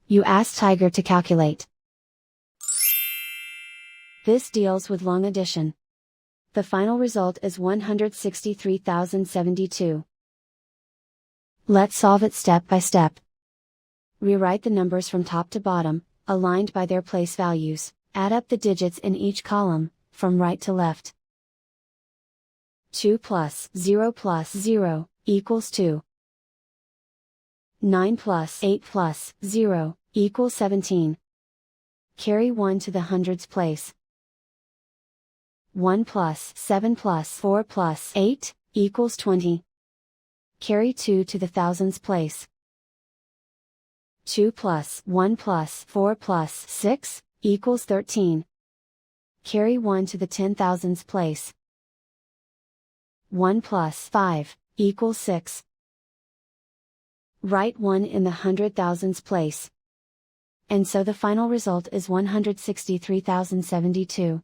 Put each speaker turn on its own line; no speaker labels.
You ask Tiger to calculate. This deals with long addition. The final result is 163,072. Let's solve it step by step. Rewrite the numbers from top to bottom, aligned by their place values. Add up the digits in each column, from right to left. 2 plus 0 equals 2. 9 plus 8 plus 0 equals 17. Carry 1 to the hundreds place. 1 plus 7 plus 4 plus 8 equals 20. Carry 2 to the thousands place. 2 plus 1 plus 4 plus 6 equals 13. Carry 1 to the 10,000s place. 1 plus 5 equals 6. Write 1 in the 100,000s place. And so the final result is 163,072.